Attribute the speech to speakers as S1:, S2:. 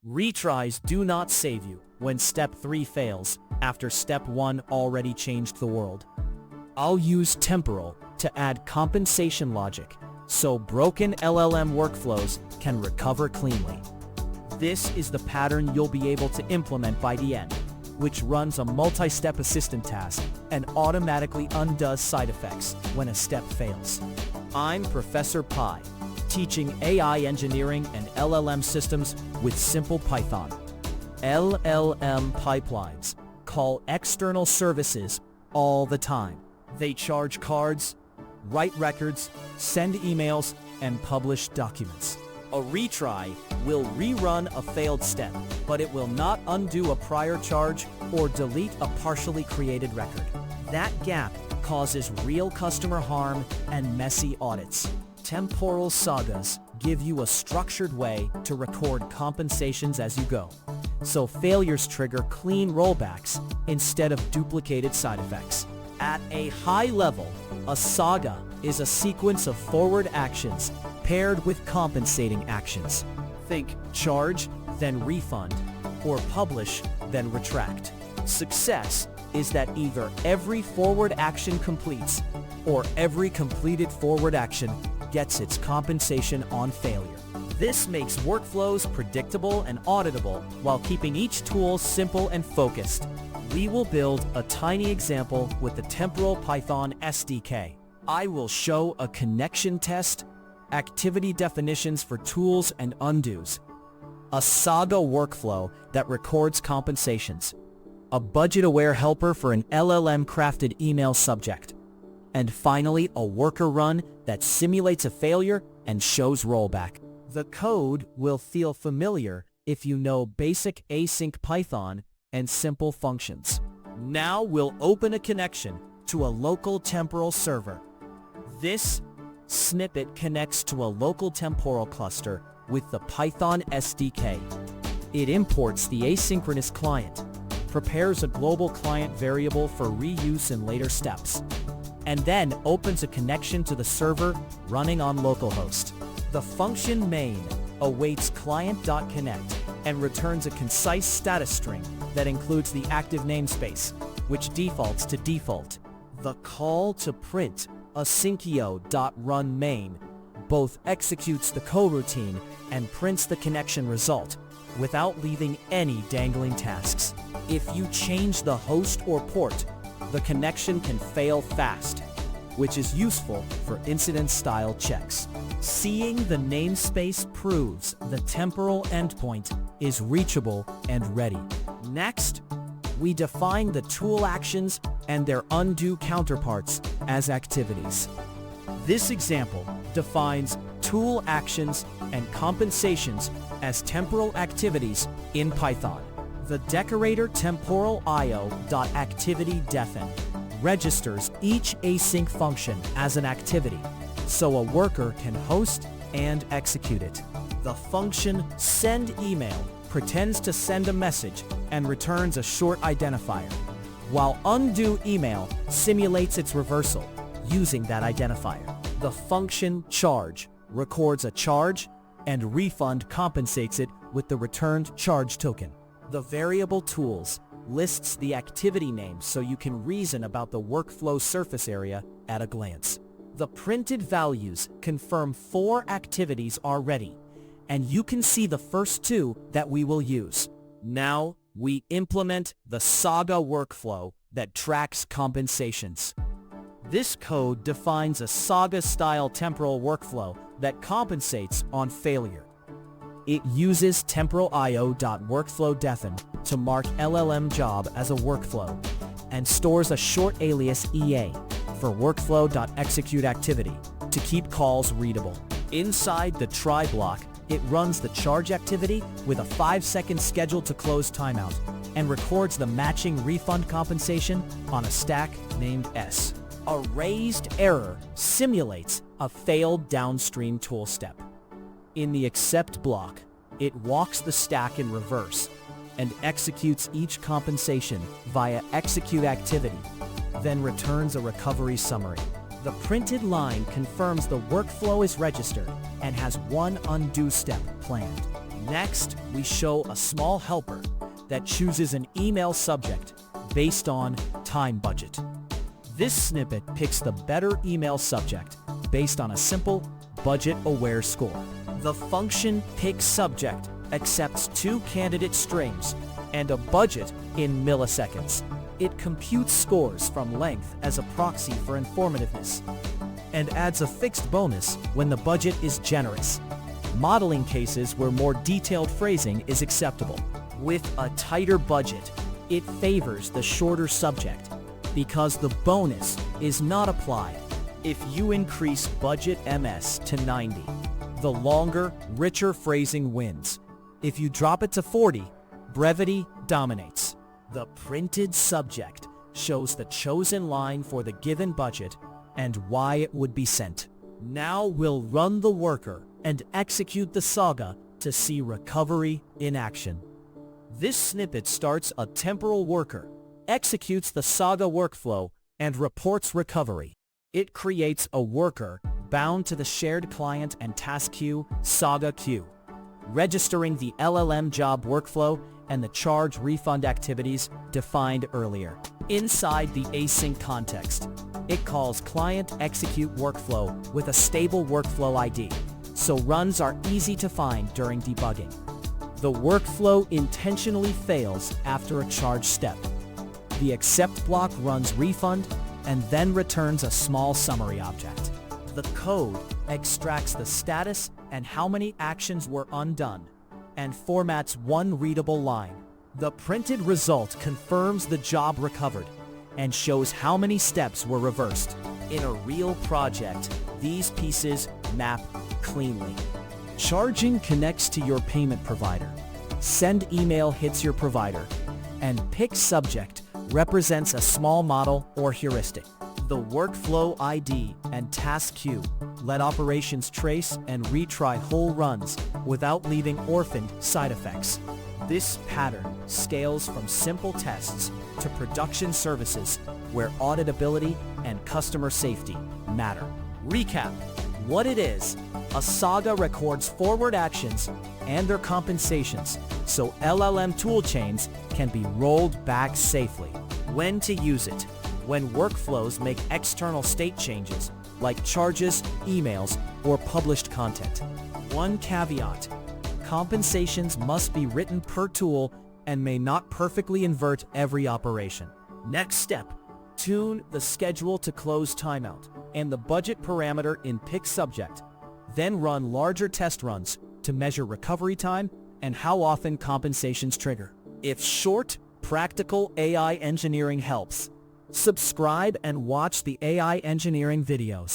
S1: Retries do not save you when step 3 fails after step 1 already changed the world. I'll use temporal to add compensation logic so broken LLM workflows can recover cleanly. This is the pattern you'll be able to implement by the end, which runs a multi-step assistant task and automatically undoes side effects when a step fails. I'm Professor Pi, teaching AI engineering and LLM systems with simple Python. LLM pipelines call external services all the time. They charge cards, write records, send emails, and publish documents. A retry will rerun a failed step, but it will not undo a prior charge or delete a partially created record. That gap causes real customer harm and messy audits. Temporal Sagas give you a structured way to record compensations as you go, so failures trigger clean rollbacks instead of duplicated side effects. At a high level, a saga is a sequence of forward actions paired with compensating actions. Think charge, then refund, or publish, then retract. Success is that either every forward action completes, or every completed forward action gets its compensation on failure. This makes workflows predictable and auditable while keeping each tool simple and focused. We will build a tiny example with the Temporal Python SDK. I will show a connection test, activity definitions for tools and undos, a saga workflow that records compensations, a budget-aware helper for an LLM-crafted email subject, and finally a worker run that simulates a failure and shows rollback. The code will feel familiar if you know basic async Python and simple functions. Now we'll open a connection to a local temporal server. This snippet connects to a local temporal cluster with the Python SDK. It imports the asynchronous client, prepares a global client variable for reuse in later steps, and then opens a connection to the server running on localhost. The function main awaits client.connect and returns a concise status string that includes the active namespace, which defaults to default. The call to print asyncio.runMain both executes the coroutine and prints the connection result without leaving any dangling tasks. If you change the host or port, the connection can fail fast, which is useful for incident-style checks. Seeing the namespace proves the temporal endpoint is reachable and ready. Next, we define the tool actions and their undo counterparts as activities. This example defines tool actions and compensations as temporal activities in Python. The decorator temporalio.activityDefin registers each async function as an activity, so a worker can host and execute it. The function sendEmail pretends to send a message and returns a short identifier, while undoEmail simulates its reversal using that identifier. The function charge records a charge and refund compensates it with the returned charge token. The variable tools lists the activity name so you can reason about the workflow surface area at a glance. The printed values confirm 4 activities are ready, and you can see the first 2 that we will use. Now, we implement the saga workflow that tracks compensations. This code defines a saga-style temporal workflow that compensates on failure. It uses temporalio.workflowDefin to mark LLM job as a workflow and stores a short alias EA for workflow.executeActivity to keep calls readable. Inside the try block, it runs the charge activity with a 5-second schedule to close timeout and records the matching refund compensation on a stack named S. A raised error simulates a failed downstream tool step. In the accept block, it walks the stack in reverse and executes each compensation via executeActivity, then returns a recovery summary. The printed line confirms the workflow is registered and has one undo step planned. Next, we show a small helper that chooses an email subject based on time budget. This snippet picks the better email subject based on a simple, budget-aware score. The function pickSubject accepts 2 candidate strings and a budget in milliseconds. It computes scores from length as a proxy for informativeness and adds a fixed bonus when the budget is generous. Modeling cases where more detailed phrasing is acceptable. With a tighter budget, it favors the shorter subject because the bonus is not applied. If you increase budget MS to 90, the longer, richer phrasing wins. If you drop it to 40, brevity dominates. The printed subject shows the chosen line for the given budget and why it would be sent. Now we'll run the worker and execute the saga to see recovery in action. This snippet starts a temporal worker, executes the saga workflow, and reports recovery. It creates a worker bound to the shared client and task queue, saga queue, registering the LLM job workflow and the charge refund activities defined earlier. Inside the async context, it calls client execute workflow with a stable workflow ID, so runs are easy to find during debugging. The workflow intentionally fails after a charge step. The accept block runs refund and then returns a small summary object. The code extracts the status and how many actions were undone and formats one readable line. The printed result confirms the job recovered and shows how many steps were reversed. In a real project, these pieces map cleanly. Charging connects to your payment provider. Send email hits your provider. And pickSubject represents a small model or heuristic. The workflow ID and task queue let operations trace and retry whole runs without leaving orphaned side effects. This pattern scales from simple tests to production services where auditability and customer safety matter. Recap: what it is. A saga records forward actions and their compensations so LLM toolchains can be rolled back safely. When to use it: when workflows make external state changes like charges, emails, or published content. One caveat: compensations must be written per tool and may not perfectly invert every operation. Next step: tune the schedule to close timeout and the budget parameter in pickSubject. Then run larger test runs to measure recovery time and how often compensations trigger. If short, practical AI engineering helps, subscribe and watch the AI engineering videos.